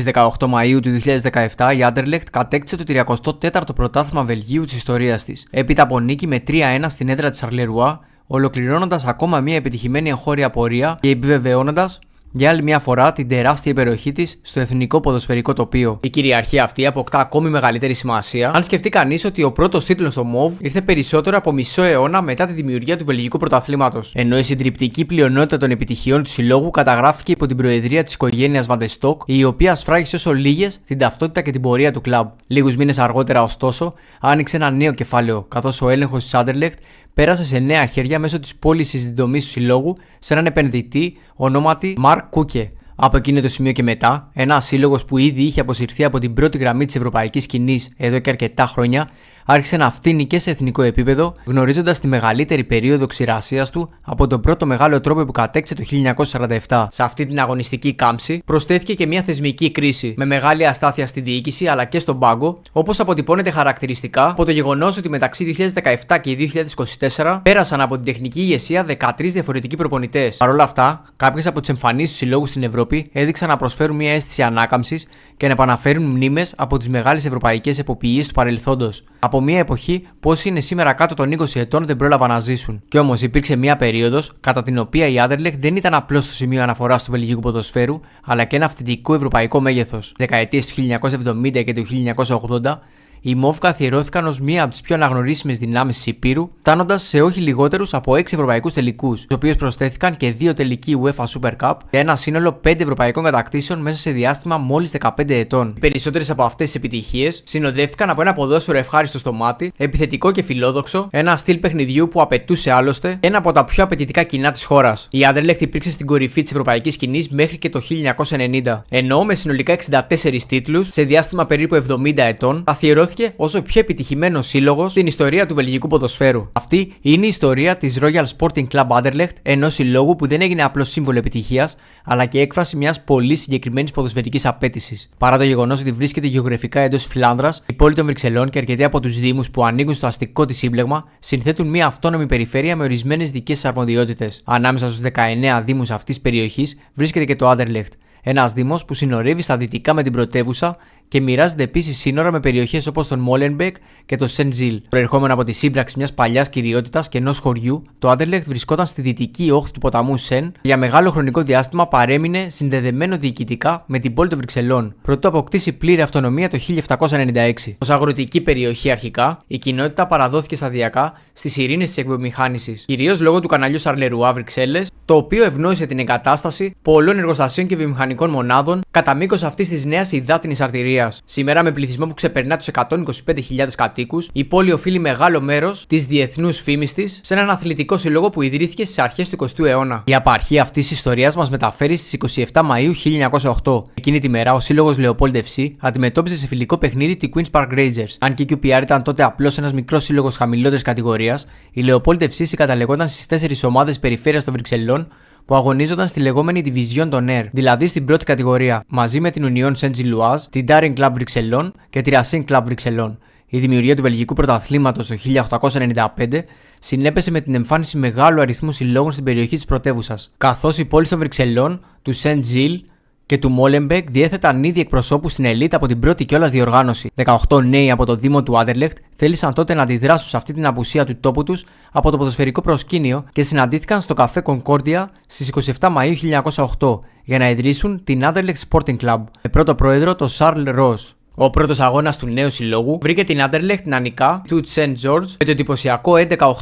Στις 18 Μαΐου του 2017 η Anderlecht κατέκτησε το 34ο πρωτάθλημα Βελγίου της ιστορίας της, έπειτα από νίκη με 3-1 στην έδρα της Σαρλερουά, ολοκληρώνοντας ακόμα μια επιτυχημένη εγχώρια πορεία και επιβεβαιώνοντας για άλλη μια φορά την τεράστια υπεροχή της στο εθνικό ποδοσφαιρικό τοπίο. Η κυριαρχία αυτή αποκτά ακόμη μεγαλύτερη σημασία αν σκεφτεί κανείς ότι ο πρώτος τίτλος στο MOV ήρθε περισσότερο από μισό αιώνα μετά τη δημιουργία του Βελγικού πρωταθλήματος. Ενώ η συντριπτική πλειονότητα των επιτυχιών του συλλόγου καταγράφηκε υπό την προεδρία της οικογένειας Βαντεστόκ, η οποία σφράγισε όσο λίγες την ταυτότητα και την πορεία του κλαμπ. Λίγους μήνες αργότερα, ωστόσο, άνοιξε ένα νέο κεφάλαιο, καθώς ο έλεγχος της Anderlecht πέρασε σε νέα χέρια μέσω της πώλησης της δομής του συλλόγου σε έναν επενδυτή ονόματι Μαρκ Κούκε. Από εκείνο το σημείο και μετά, ένας σύλλογος που ήδη είχε αποσυρθεί από την πρώτη γραμμή της ευρωπαϊκής σκηνής εδώ και αρκετά χρόνια, άρχισε να φθήνει και σε εθνικό επίπεδο, γνωρίζοντας τη μεγαλύτερη περίοδο ξηρασίας του από τον πρώτο μεγάλο τρόπο που κατέκτησε το 1947. Σε αυτή την αγωνιστική κάμψη προσθέθηκε και μια θεσμική κρίση, με μεγάλη αστάθεια στη διοίκηση αλλά και στον πάγκο, όπως αποτυπώνεται χαρακτηριστικά από το γεγονός ότι μεταξύ 2017 και 2024 πέρασαν από την τεχνική ηγεσία 13 διαφορετικοί προπονητές. Παρ' όλα αυτά, κάποιες από τις εμφανίσεις του συλλόγου στην Ευρώπη έδειξαν να προσφέρουν μια αίσθηση ανάκαμψης και να επαναφέρουν μνήμες από τις μεγάλες ευρωπαϊκές εποποιίες του παρελθόντος. Από μια εποχή που όσοι είναι σήμερα κάτω των 20 ετών δεν πρόλαβαν να ζήσουν. Κι όμως υπήρξε μια περίοδος κατά την οποία η Anderlecht δεν ήταν απλώς το σημείο αναφοράς του βελγικού ποδοσφαίρου, αλλά και ένα αυθεντικό ευρωπαϊκό μέγεθος. Δεκαετίες του 1970 και του 1980. Οι MOV καθιερώθηκαν ως μία από τις πιο αναγνωρίσιμες δυνάμεις της Υπήρου, φτάνοντας σε όχι λιγότερους από 6 ευρωπαϊκούς τελικούς, στους οποίους προσθέθηκαν και 2 τελικοί UEFA Super Cup και ένα σύνολο 5 ευρωπαϊκών κατακτήσεων μέσα σε διάστημα μόλις 15 ετών. Οι περισσότερες από αυτές τις επιτυχίες συνοδεύτηκαν από ένα ποδόσφαιρο ευχάριστο στο μάτι, επιθετικό και φιλόδοξο, ένα στυλ παιχνιδιού που απαιτούσε άλλωστε ένα από τα πιο απαιτητικά κοινά της χώρας. Η Anderlecht υπήρξε στην κορυφή της ευρωπαϊκής σκηνής μέχρι και το 1990, ενώ με συνολικά 64 τίτλους σε διάστημα περίπου 70 ετών καθιερώθηκε ως ο πιο επιτυχημένος σύλλογος στην ιστορία του βελγικού ποδοσφαίρου. Αυτή είναι η ιστορία της Royal Sporting Club Anderlecht, ενός συλλόγου που δεν έγινε απλώς σύμβολο επιτυχίας, αλλά και έκφραση μιας πολύ συγκεκριμένης ποδοσφαιρικής απέτησης. Παρά το γεγονός ότι βρίσκεται γεωγραφικά εντός Φλάνδρας, η πόλη των Βρυξελών και αρκετοί από τους δήμους που ανήκουν στο αστικό της σύμπλεγμα συνθέτουν μια αυτόνομη περιφέρεια με ορισμένες δικές της αρμοδιότητες. Ανάμεσα στους 19 δήμους αυτής της περιοχής βρίσκεται και το Anderlecht. Ένας δήμος που συνορεύει στα δυτικά με την πρωτεύουσα και μοιράζεται επίσης σύνορα με περιοχές όπως τον Μόλενμπεκ και το Σεντ Ζιλ. Προερχόμενο από τη σύμπραξη μιας παλιάς κυριότητας και ενός χωριού, το Anderlecht βρισκόταν στη δυτική όχθη του ποταμού Σεν και για μεγάλο χρονικό διάστημα παρέμεινε συνδεδεμένο διοικητικά με την πόλη των Βρυξελών, προτού αποκτήσει πλήρη αυτονομία το 1796. Ως αγροτική περιοχή αρχικά, η κοινότητα παραδόθηκε σταδιακά στις ειρήνες της εκβιομηχάνησης, κυρίως λόγω του καναλιού Σαρλερουά Βρυξέλλες, το οποίο ευνόησε την εγκατάσταση πολλών εργοστασίων και βιομηχανικών μονάδων κατά μήκος αυτής της νέας υδάτινης αρτηρίας. Σήμερα, με πληθυσμό που ξεπερνά τους 125.000 κατοίκους, η πόλη οφείλει μεγάλο μέρος της διεθνούς φήμης της σε έναν αθλητικό σύλλογο που ιδρύθηκε στις αρχές του 20ου αιώνα. Η απαρχή αυτής της ιστορίας μας μεταφέρει στις 27 Μαΐου 1908. Εκείνη τη μέρα, ο σύλλογος Leopold FC αντιμετώπιζε σε φιλικό παιχνίδι τη Queen's Park Rangers. Αν και η QPR ήταν τότε απλώς ένας μικρός σύλλογος χαμηλότερης κατηγορίας, η Leopold FC συγκαταλεγόταν στις 4 ομάδες περιφέρειας των Βρυξελών που αγωνίζονταν στη λεγόμενη Division d'Honneur, δηλαδή στην πρώτη κατηγορία, μαζί με την Union Saint-Gilloise, την Daring Club Βρυξελών και τη Racing Club Βρυξελών. Η δημιουργία του βελγικού πρωταθλήματος το 1895 συνέπεσε με την εμφάνιση μεγάλου αριθμού συλλόγων στην περιοχή της πρωτεύουσας, καθώς οι πόλεις των Βρυξελών, του Saint-Gilles και του Μόλεμπεκ διέθεταν ήδη εκπροσώπους στην ελίτ από την πρώτη κιόλας διοργάνωση. 18 νέοι από το Δήμο του Anderlecht θέλησαν τότε να αντιδράσουν σε αυτή την απουσία του τόπου τους από το ποδοσφαιρικό προσκήνιο και συναντήθηκαν στο καφέ Concordia στις 27 Μαΐου 1908 για να ιδρύσουν την Anderlecht Sporting Club, με πρώτο πρόεδρο τον Charles Ross. Ο πρώτος αγώνας του νέου συλλόγου βρήκε την Anderlecht να νικά του St. George με το εντυπωσιακό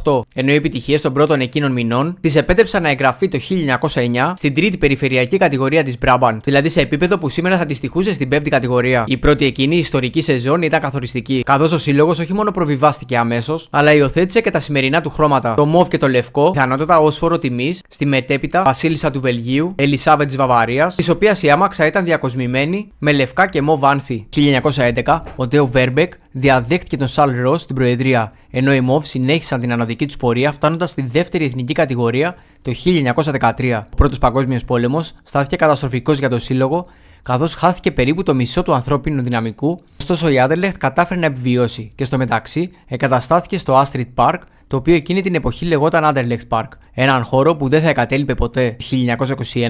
11-8, ενώ οι επιτυχίες των πρώτων εκείνων μηνών της επέτρεψαν να εγγραφεί το 1909 στην τρίτη περιφερειακή κατηγορία της Brabant, δηλαδή σε επίπεδο που σήμερα θα αντιστοιχούσε στην πέμπτη κατηγορία. Η πρώτη εκείνη ιστορική σεζόν ήταν καθοριστική, καθώς ο σύλλογος όχι μόνο προβιβάστηκε αμέσως, αλλά υιοθέτησε και τα σημερινά του χρώματα, το μοβ και το λευκό, πιθανότατα ως φόρο τιμής στη μετέπειτα βασίλισσα του Βελγίου, Ελισάβετ της Βαβαρίας, της οποίας η άμαξα ήταν διακοσμημένη με λευκά και μοβ άνθη. 1911, ο Τέο Βέρμπεκ διαδέχτηκε τον Σαλ Ρος στην προεδρία, ενώ οι MOV συνέχισαν την ανωδική τους πορεία φτάνοντας στη δεύτερη εθνική κατηγορία το 1913. Ο Πρώτος Παγκόσμιος Πόλεμος στάθηκε καταστροφικός για τον σύλλογο, καθώς χάθηκε περίπου το μισό του ανθρώπινου δυναμικού, ωστόσο η Anderlecht κατάφερε να επιβιώσει και στο μεταξύ εγκαταστάθηκε στο Astrid Park, το οποίο εκείνη την εποχή λεγόταν Anderlecht Park, έναν χώρο που δεν θα εγκατέλειπε ποτέ. Το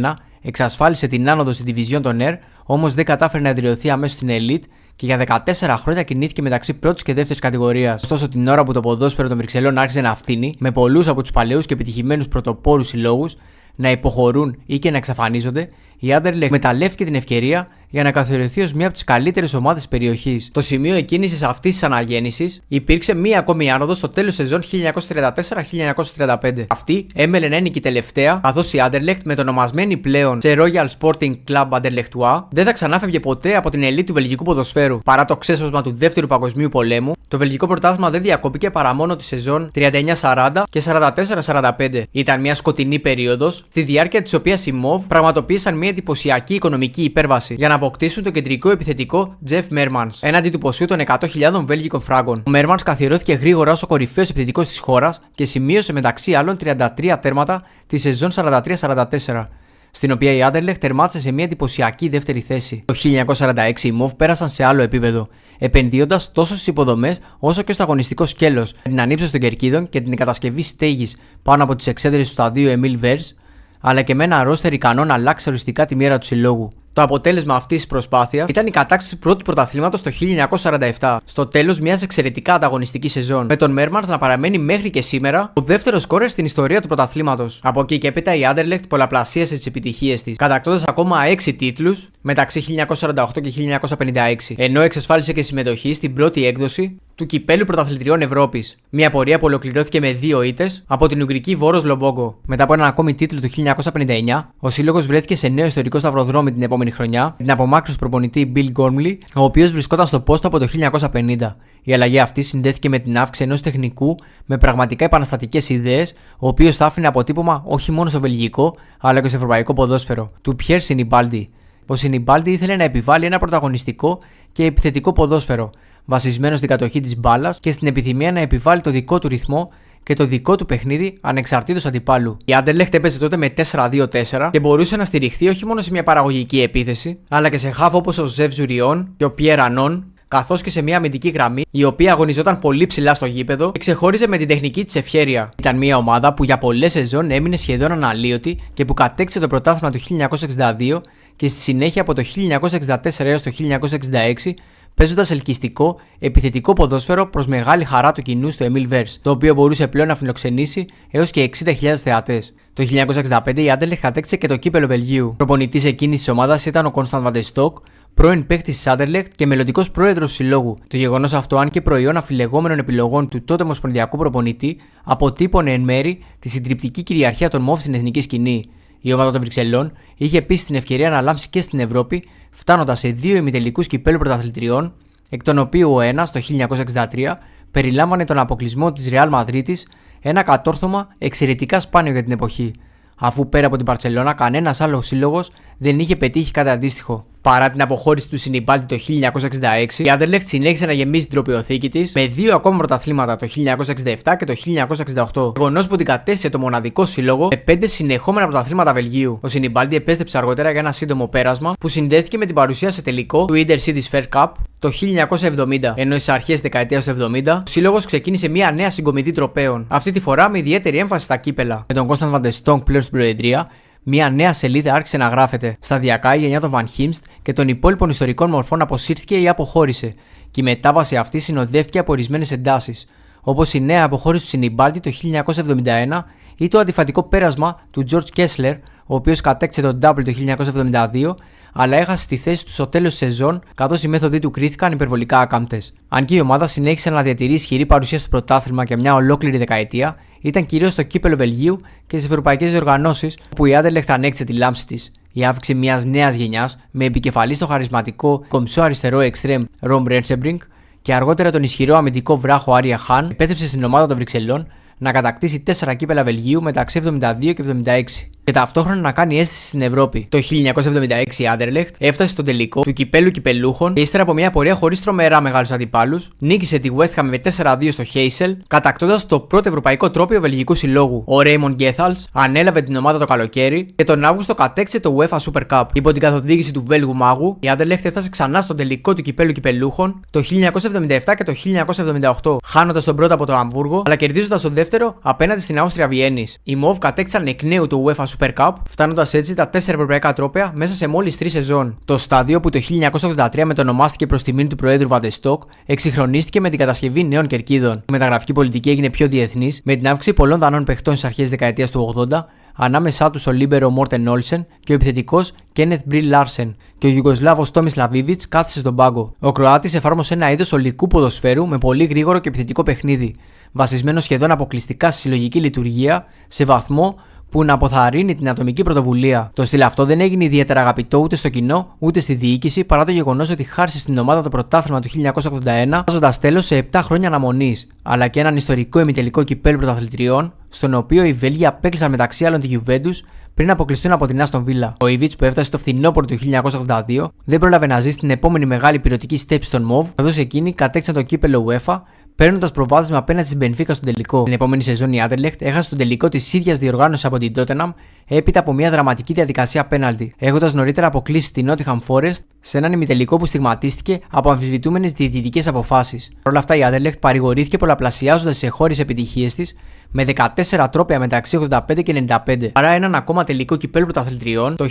1921 εξασφάλισε την άνοδο στην Division των Air, όμως δεν κατάφερε να εδραιωθεί αμέσως στην Elite και για 14 χρόνια κινήθηκε μεταξύ πρώτης και δεύτερης κατηγορίας. Ωστόσο, την ώρα που το ποδόσφαιρο των Βρυξελών άρχισε να φθήνει, με πολλούς από τους παλαιούς και επιτυχημένους πρωτοπόρους συλλόγους να υποχωρούν ή και να εξαφανίζονται, η Anderlecht μεταλλεύτηκε την ευκαιρία για να καθιερωθεί ως μία από τις καλύτερες ομάδες της περιοχής. Το σημείο εκκίνησης αυτής της αναγέννησης υπήρξε μία ακόμη άνοδος στο τέλος σεζόν 1934-1935. Αυτή έμελε να είναι και η τελευταία, καθώς η Anderlecht, μετονομασμένη πλέον σε Royal Sporting Club Anderlechtois, δεν θα ξανάφευγε ποτέ από την ελίτ του βελγικού ποδοσφαίρου. Παρά το ξέσπασμα του Δεύτερου Παγκοσμίου Πολέμου, το βελγικό πρωτάθλημα δεν διακόπηκε παρά μόνο τη σεζόν 39-40 και 44-45. Ήταν μια σκοτεινή περίοδος, στη διάρκεια της οποίας οι Mauve πραγματοποίησαν μια εντυπωσιακή οικονομική υπέρβαση για να αποκτήσουν το κεντρικό επιθετικό Jeff Mermans έναντι του ποσού των 100.000 βέλγικων φράγκων. Ο Mermans καθιερώθηκε γρήγορα ως ο κορυφαίος επιθετικός της χώρας και σημείωσε μεταξύ άλλων 33 τέρματα τη σεζόν 43-44, στην οποία η Anderlecht τερμάτισε σε μια εντυπωσιακή δεύτερη θέση. Το 1946 οι Mauve πέρασαν σε άλλο επίπεδο, επενδύοντας τόσο στις υποδομές όσο και στο αγωνιστικό σκέλος, την ανύψωση των κερκίδων και την κατασκευή στέγης πάνω από τις εξέδρες του σταδίου Emile Vers, αλλά και με ένα ρόστερ ικανό να αλλάξει οριστικά τη μοίρα του συλλόγου. Το αποτέλεσμα αυτής της προσπάθειας ήταν η κατάκτηση του πρώτου πρωταθλήματος το 1947, στο τέλος μιας εξαιρετικά ανταγωνιστικής σεζόν, με τον Mermans να παραμένει μέχρι και σήμερα ο δεύτερος σκόρερ στην ιστορία του πρωταθλήματος. Από εκεί και έπειτα η Anderlecht πολλαπλασίασε τις επιτυχίες της, κατακτώντας ακόμα 6 τίτλους μεταξύ 1948 και 1956, ενώ εξασφάλισε και συμμετοχή στην πρώτη έκδοση του Κυπέλλου Πρωταθλητριών Ευρώπης. Μια πορεία που ολοκληρώθηκε με 2 ήττες από την Ουγγρική Βόρος Λομπόγκο. Μετά από έναν ακόμη τίτλο το 1959, ο σύλλογος βρέθηκε σε νέο ιστορικό σταυροδρόμι την επόμενη χρονιά, με την απομάκρυνση του προπονητή Bill Gormley, ο οποίος βρισκόταν στο πόστο από το 1950. Η αλλαγή αυτή συνδέθηκε με την αύξηση ενός τεχνικού με πραγματικά επαναστατικές ιδέες, ο οποίος θα άφηνε αποτύπωμα όχι μόνο στο βελγικό, αλλά και στο ευρωπαϊκό ποδόσφαιρο, του Pierre Sinibaldi. Ο Sinibaldi ήθελε να επιβάλλει ένα πρωταγωνιστικό και επιθετικό ποδόσφαιρο, βασισμένο στην κατοχή της μπάλας και στην επιθυμία να επιβάλλει το δικό του ρυθμό και το δικό του παιχνίδι ανεξαρτήτως αντιπάλου. Η Anderlecht έπαιζε τότε με 4-2-4 και μπορούσε να στηριχθεί όχι μόνο σε μια παραγωγική επίθεση, αλλά και σε χαφ όπως ο Ζεφ Ζουριών και ο Πιέρ Ανών, καθώς και σε μια αμυντική γραμμή η οποία αγωνιζόταν πολύ ψηλά στο γήπεδο και ξεχώριζε με την τεχνική της ευχέρεια. Ήταν μια ομάδα που για πολλές σεζόν έμεινε σχεδόν αναλύωτη και που κατέκτησε το πρωτάθλημα το 1962 και στη συνέχεια από το 1964 έως το 1966. Παίζοντας ελκυστικό, επιθετικό ποδόσφαιρο προς μεγάλη χαρά του κοινού στο Emile Vers, το οποίο μπορούσε πλέον να φιλοξενήσει έως και 60.000 θεατές. Το 1965 η Anderlecht κατέκτησε και το κύπελλο Βελγίου. Προπονητής εκείνης της ομάδας ήταν ο Constant van de Stok, πρώην παίκτης της Anderlecht και μελλοντικός πρόεδρος του συλλόγου. Το γεγονός αυτό, αν και προϊόν αφιλεγόμενων επιλογών του τότε ομοσπονδιακού προπονητή, αποτύπωνε εν μέρη τη συντριπτική κυριαρχία των Mauve στην εθνική σκηνή. Η ομάδα των Βρυξελών είχε επίσης την ευκαιρία να λάμψει και στην Ευρώπη, φτάνοντας σε 2 ημιτελικούς κυπέλλου πρωταθλητριών, εκ των οποίων ο ένας το 1963 περιλάμβανε τον αποκλεισμό της Real Μαδρίτης, ένα κατόρθωμα εξαιρετικά σπάνιο για την εποχή, αφού πέρα από την Μπαρτσελώνα κανένας άλλος σύλλογος δεν είχε πετύχει κάτι αντίστοιχο. Παρά την αποχώρηση του Sinibaldi το 1966, η Anderlecht συνέχισε να γεμίζει την τροπαιοθήκη της με 2 ακόμα πρωταθλήματα το 1967 και το 1968. Γεγονός που την κατέστησε το μοναδικό σύλλογο με 5 συνεχόμενα πρωταθλήματα Βελγίου. Ο Sinibaldi επέστρεψε αργότερα για ένα σύντομο πέρασμα που συνδέθηκε με την παρουσία σε τελικό του Intercities Fair Cup το 1970, ενώ στις αρχές της δεκαετίας του 70 ο σύλλογος ξεκίνησε μια νέα συγκομιδή τροπαίων. Αυτή τη φορά με ιδιαίτερη έμφαση στα κύπελα. Με τον Constant van de Stok πλέον στην προεδρία, μια νέα σελίδα άρχισε να γράφεται. Σταδιακά η γενιά των Van Himst και των υπόλοιπων ιστορικών μορφών αποσύρθηκε ή αποχώρησε, και η μετάβαση αυτή συνοδεύτηκε από ορισμένες εντάσεις, όπως η νέα αποχώρηση του Sinibaldi το 1971 ή το αντιφατικό πέρασμα του George Kessler, ο οποίος κατέκτησε τον Double το 1972, αλλά έχασε τη θέση του στο τέλος της σεζόν, καθώς οι μέθοδοι του κρίθηκαν υπερβολικά άκαμπτες. Αν και η ομάδα συνέχισε να διατηρεί ισχυρή παρουσία στο πρωτάθλημα για μια ολόκληρη δεκαετία, ήταν κυρίως στο κύπελλο Βελγίου και στις ευρωπαϊκές διοργανώσεις, όπου η Anderlecht ανέκτησε τη λάμψη της. Η αύξηση μιας νέας γενιάς, με επικεφαλή στο χαρισματικό κομψό αριστερό εξτρέμ Rom Rensenbrink και αργότερα τον ισχυρό αμυντικό βράχο Άρια Χάν, επέτρεψε στην ομάδα των Βρυξελών να κατακτήσει 4 κύπελλα Βελγίου μεταξύ 72 και 76. Και ταυτόχρονα να κάνει αίσθηση στην Ευρώπη. Το 1976 η Anderlecht έφτασε στο τελικό του κυπέλλου κυπελούχων και ύστερα από μια πορεία χωρίς τρομερά μεγάλους αντιπάλους, νίκησε τη West Ham με 4-2 στο Heysel, κατακτώντας το πρώτο ευρωπαϊκό τρόπαιο βελγικού συλλόγου. Ο Raymond Gethals ανέλαβε την ομάδα το καλοκαίρι και τον Αύγουστο κατέκτησε το UEFA Super Cup. Υπό την καθοδήγηση του Βέλγου μάγου, η Anderlecht έφτασε ξανά στον τελικό του κυπέλλου κυπελούχων το 1977 και το 1978, χάνοντας τον πρώτο από το Αμβούργο, αλλά κερδίζοντας τον δεύτερο απέναντι στην Άουστρια Βιέννης. Οι Mauve κατέκτησαν εκ νέου το UEFA Super Cup, φτάνοντας έτσι τα 4 ευρωπαϊκά τρόπαια μέσα σε μόλις 3 σεζόν. Το στάδιο που το 1983 μετονομάστηκε προς τιμήν του Προέδρου Βαντεστόκ, εξυγχρονίστηκε με την κατασκευή νέων κερκίδων. Η μεταγραφική πολιτική έγινε πιο διεθνής, με την αύξηση πολλών δανών παιχτών στις αρχές της δεκαετίας του 80, ανάμεσά τους ο Λίμπερο Μόρτεν Όλσεν και ο επιθετικός Κένεθ Μπριλ Λάρσεν, και ο Ιουγκοσλάβος Τόμις Λαβίβιτς κάθισε στον πάγκο. Ο Κροάτης εφάρμοσε ένα είδος ολικού ποδοσφαίρου με πολύ γρήγορο και επιθετικό παιχνίδι, βασισμένο σχεδόν αποκλειστικά στη συλλογική λειτουργία, σε βαθμό που να αποθαρρύνει την ατομική πρωτοβουλία. Το στυλ αυτό δεν έγινε ιδιαίτερα αγαπητό ούτε στο κοινό ούτε στη διοίκηση, παρά το γεγονός ότι χάρισε στην ομάδα το πρωτάθλημα του 1981, βάζοντας τέλος σε 7 χρόνια αναμονής, αλλά και έναν ιστορικό ημιτελικό κυπέλλου πρωταθλητριών, στον οποίο οι Βέλγοι απέκλεισαν μεταξύ άλλων τη Juventus πριν αποκλειστούν από την Άστον Βίλα. Ο Ιβίτς, που έφτασε το φθινόπωρο του 1982, δεν πρόλαβε να ζήσει την επόμενη μεγάλη πυρωτική στέψη στον Μοβ, καθώς εκείνοι κατέκτησαν το κύπελλο UEFA, παίρνοντας προβάδισμα απέναντι στην Μπενφίκα στον τελικό. Την επόμενη σεζόν η Άντερλεχτ έχασε τον τελικό της ίδιας διοργάνωσης από την Τότεναμ, έπειτα από μια δραματική διαδικασία πέναλτι, έχοντας νωρίτερα αποκλείσει την Νότιχαμ Φόρεστ σε έναν ημιτελικό που στιγματίστηκε από αμφισβητούμενες διαιτητικές αποφάσεις. Παρ' όλα αυτά, η Άντερλεχτ παρηγορήθηκε πολλαπλασιάζοντας τις εγχώριες επιτυχίες της, με 14 τρόπαια μεταξύ 85 και 95, παρά έναν ακόμα τελικό κυπέλλου πρωταθλητριών το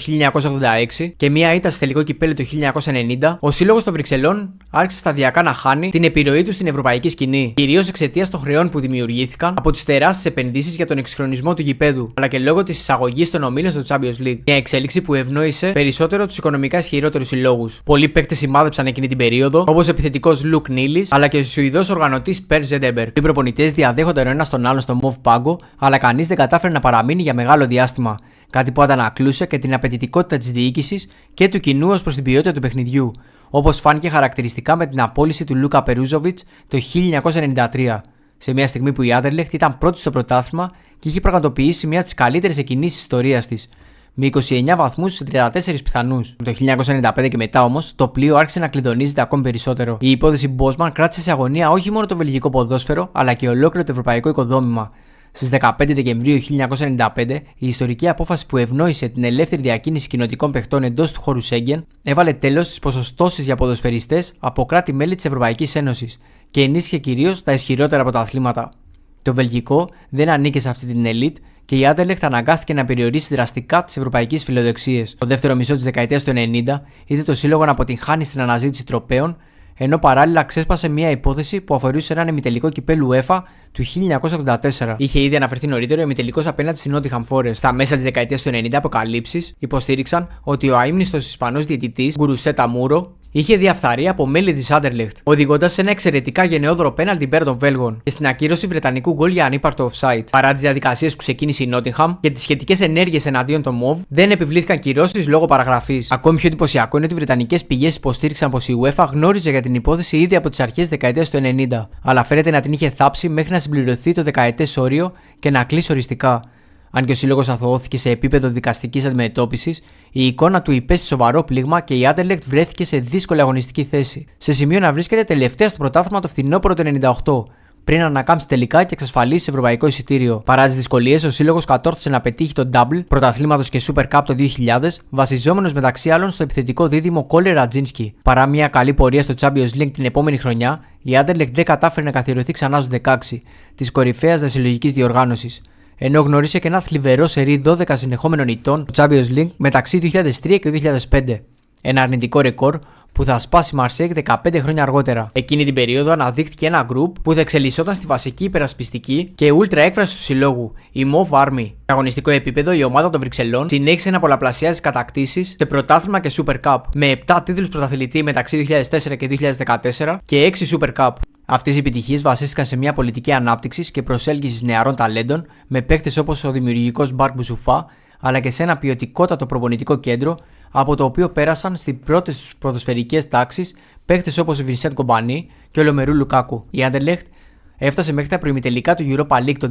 1986 και μία ήττα σε τελικό κυπέλλου το 1990, ο Σύλλογος των Βρυξελών άρχισε σταδιακά να χάνει την επιρροή του στην ευρωπαϊκή σκηνή, κυρίως εξαιτίας των χρεών που δημιουργήθηκαν από τις τεράστιες επενδύσεις για τον εξυγχρονισμό του γηπέδου, αλλά και λόγω της εισαγωγής των ομίλων στο Champions League. Μια εξέλιξη που ευνόησε περισσότερο τους οικονομικά ισχυρότερους συλλόγους. Πολλοί παίκτες σημάδεψαν εκείνη την περίοδο, όπως ο επιθετικός Λουκ Νίλης, αλλά και ο Σουηδός οργανωτής Περ Ζέντερμπεργκ. Οι προπονητές διαδέχονταν ο ένας τον άλλον στο Move πάγκο, αλλά κανείς δεν κατάφερε να παραμείνει για μεγάλο διάστημα. Κάτι που αντανακλούσε και την απαιτητικότητα της διοίκησης και του κοινού ως προς την ποιότητα του παιχνιδιού, όπως φάνηκε χαρακτηριστικά με την απόλυση του Λούκα Περούζοβιτς το 1993. Σε μια στιγμή που η Άντερλεχτ ήταν πρώτη στο πρωτάθλημα και είχε πραγματοποιήσει μια από τις καλύτερες εκκινήσεις της ιστορίας της, με 29 βαθμούς σε 34 πιθανούς. Από το 1995 και μετά όμως, το πλοίο άρχισε να κλειδονίζεται ακόμη περισσότερο. Η υπόθεση Μπόσμαν κράτησε σε αγωνία όχι μόνο το βελγικό ποδόσφαιρο, αλλά και ολόκληρο το ευρωπαϊκό οικοδόμημα. Στις 15 Δεκεμβρίου 1995, η ιστορική απόφαση που ευνόησε την ελεύθερη διακίνηση κοινοτικών παιχτών εντός του χώρου Σέγγεν έβαλε τέλος στις ποσοστώσεις για ποδοσφαιριστές από κράτη-μέλη της Ευρωπαϊκής Ένωσης και ενίσχυε κυρίως τα ισχυρότερα πρωταθλήματα. Το βελγικό δεν ανήκε σε αυτή την ελίτ και η Άντερλεχτ αναγκάστηκε να περιορίσει δραστικά τις ευρωπαϊκές φιλοδοξίες. Το δεύτερο μισό της δεκαετίας του 90 είδε το σύλλογο να αποτυγχάνει στην αναζήτηση τροπαίων, ενώ παράλληλα ξέσπασε μια υπόθεση που αφορούσε έναν ημιτελικό κυπέλλου UEFA του 1984. Είχε ήδη αναφερθεί νωρίτερα ο ημιτελικός απέναντι στην Νότιχαμ Φόρεστ. Στα μέσα της δεκαετίας του 90, αποκαλύψεις υποστήριξαν ότι ο αείμνηστος Ισπανός διαιτητής Γκουρουσέτα Μούρο είχε διαφθαρεί από μέλη της Άντερλεχτ, οδηγώντας σε ένα εξαιρετικά γενναιόδωρο πέναλτι υπέρ των Βέλγων και στην ακύρωση βρετανικού γκολ για ανύπαρτο offside. Παρά τις διαδικασίες που ξεκίνησε η Νότιχαμ και τις σχετικές ενέργειες εναντίον των Μοβ, δεν επιβλήθηκαν κυρώσεις λόγω παραγραφής. Ακόμη πιο εντυπωσιακό είναι ότι οι βρετανικές πηγές υποστήριξαν πως η UEFA γνώριζε για την υπόθεση ήδη από τις αρχές της δεκαετίας του 90, αλλά φαίνεται να την είχε θάψει μέχρι να συμπληρωθεί το δεκαετές όριο και να κλείσει οριστικά. Αν και ο σύλλογος αθωώθηκε σε επίπεδο δικαστικής αντιμετώπισης, η εικόνα του υπέστη σοβαρό πλήγμα και η Άντερλεχτ βρέθηκε σε δύσκολη αγωνιστική θέση, σε σημείο να βρίσκεται τελευταία στο πρωτάθλημα το φθινόπωρο του 98, πριν ανακάμψει τελικά και εξασφαλίσει ευρωπαϊκό εισιτήριο. Παρά τις δυσκολίες, ο σύλλογος κατόρθωσε να πετύχει το double πρωταθλήματος και Super Cup το 2000, βασιζόμενος μεταξύ άλλων στο επιθετικό δίδυμο Κόλερ Ρατζίνσκι. Παρά μια καλή πορεία στο Champions League την επόμενη χρονιά, η Άντερλεχτ δεν κατάφερε να καθιερωθεί ξανά στους 16 της κορυφαίας δασυλλογικής διοργάνωσης, ενώ γνώρισε και ένα θλιβερό σερί 12 συνεχόμενων ηττών στο Champions League μεταξύ 2003 και 2005. Ένα αρνητικό ρεκόρ που θα σπάσει η Μαρσέιγ 15 χρόνια αργότερα. Εκείνη την περίοδο αναδείχθηκε ένα group που θα εξελισσόταν στη βασική υπερασπιστική και ούλτρα έκφραση του συλλόγου, η Move Army. Σε αγωνιστικό επίπεδο, η ομάδα των Βρυξελών συνέχισε να πολλαπλασιάζει κατακτήσεις σε πρωτάθλημα και Super Cup, με 7 τίτλους πρωταθλητή μεταξύ 2004 και 2014 και 6 Super Cup. Αυτές οι επιτυχίες βασίστηκαν σε μια πολιτική ανάπτυξης και προσέλκυσης νεαρών ταλέντων, με παίκτες όπως ο δημιουργικός Μπαρκ Μπουσουφά, αλλά και σε ένα ποιοτικότατο προπονητικό κέντρο, από το οποίο πέρασαν στις πρώτες ποδοσφαιρικές τάξεις παίκτες όπως ο Βινσέντ Κομπανί και ο Λομερού Λουκάκου. Η Άντερλεχτ έφτασε μέχρι τα προημιτελικά του Europa League το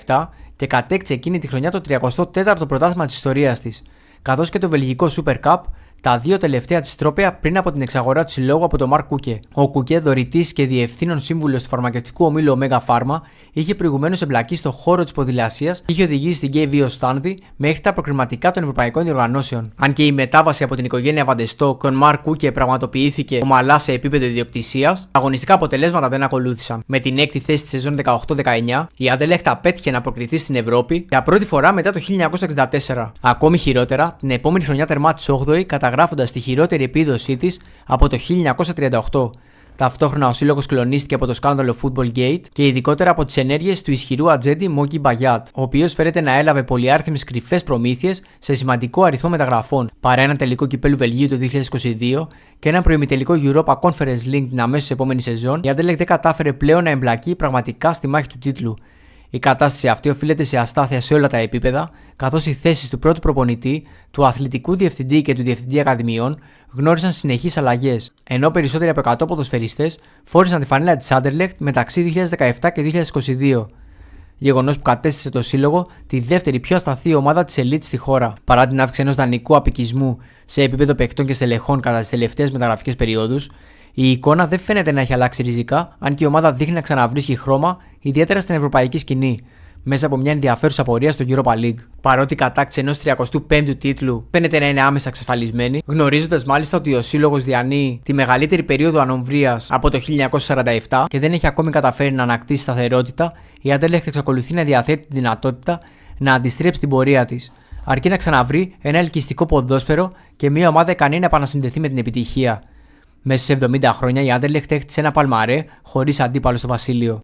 2017 και κατέκτησε εκείνη τη χρονιά το 34ο πρωτάθλημα της ιστορίας της, καθώς και το βελγικό Super Cup, τα δύο τελευταία της τρόπαια πριν από την εξαγορά του συλλόγου από τον Μαρκ Κούκε. Ο Κούκε, δωρητής και διευθύνων σύμβουλος του φαρμακευτικού ομίλου Omega Pharma, είχε προηγουμένως εμπλακεί στο χώρο της ποδηλασίας και είχε οδηγήσει την KV Οστάνδη μέχρι τα προκριματικά των ευρωπαϊκών διοργανώσεων. Αν και η μετάβαση από την οικογένεια Βαντεστό και τον Μαρκ Κούκε πραγματοποιήθηκε ομαλά σε επίπεδο ιδιοκτησίας, αγωνιστικά αποτελέσματα δεν ακολούθησαν. Με την έκτη θέση τη σεζόν 18-19, η Άντερλεχτ απέτυχε να προκριθεί στην Ευρώπη για πρώτη φορά μετά το 1964. Ακόμη χειρότερα, την επόμενη χρονιά τερμάτισε 8η, καταγράφοντας τη χειρότερη επίδοσή της από το 1938. Ταυτόχρονα ο σύλλογος κλονίστηκε από το σκάνδαλο Football Gate και ειδικότερα από τις ενέργειες του ισχυρού ατζέντη Μόγκι Μπαγιάτ, ο οποίος φέρεται να έλαβε πολυάριθμες κρυφές προμήθειες σε σημαντικό αριθμό μεταγραφών, παρά ένα τελικό κυπέλου Βελγίου το 2022 και ένα προημιτελικό Europa Conference League την αμέσως επόμενη σεζόν. Η Anderlecht δεν κατάφερε πλέον να εμπλακεί πραγματικά στη μάχη του τίτλου. Η κατάσταση αυτή οφείλεται σε αστάθεια σε όλα τα επίπεδα, καθώς οι θέσεις του πρώτου προπονητή, του αθλητικού διευθυντή και του διευθυντή ακαδημιών γνώρισαν συνεχείς αλλαγές, ενώ περισσότεροι από 100 ποδοσφαιριστές φόρησαν τη φανέλα της Anderlecht μεταξύ 2017 και 2022. Γεγονός που κατέστησε το σύλλογο τη δεύτερη πιο ασταθή ομάδα της ελίτ στη χώρα. Παρά την αύξηση ενός δανεικού απικισμού σε επίπεδο παικτών και στελεχών κατά τις τελευταίες μεταγραφικές περιόδους, η εικόνα δεν φαίνεται να έχει αλλάξει ριζικά, αν και η ομάδα δείχνει να ξαναβρίσκει χρώμα, ιδιαίτερα στην ευρωπαϊκή σκηνή, μέσα από μια ενδιαφέρουσα πορεία στο Europa League. Παρότι η κατάκτηση ενός 35ου τίτλου φαίνεται να είναι άμεσα εξασφαλισμένη, γνωρίζοντας μάλιστα ότι ο σύλλογος διανύει τη μεγαλύτερη περίοδο ανομβρίας από το 1947 και δεν έχει ακόμη καταφέρει να ανακτήσει σταθερότητα, η Anderlecht εξακολουθεί να διαθέτει τη δυνατότητα να αντιστρέψει την πορεία της, αρκεί να ξαναβρει ένα ελκυστικό ποδόσφαιρο και μια ομάδα ικανή να επανασυνδεθεί με την επιτυχία. Μέσα σε 70 χρόνια η Anderlecht έχτισε ένα παλμαρέ χωρίς αντίπαλο στο Βασίλειο.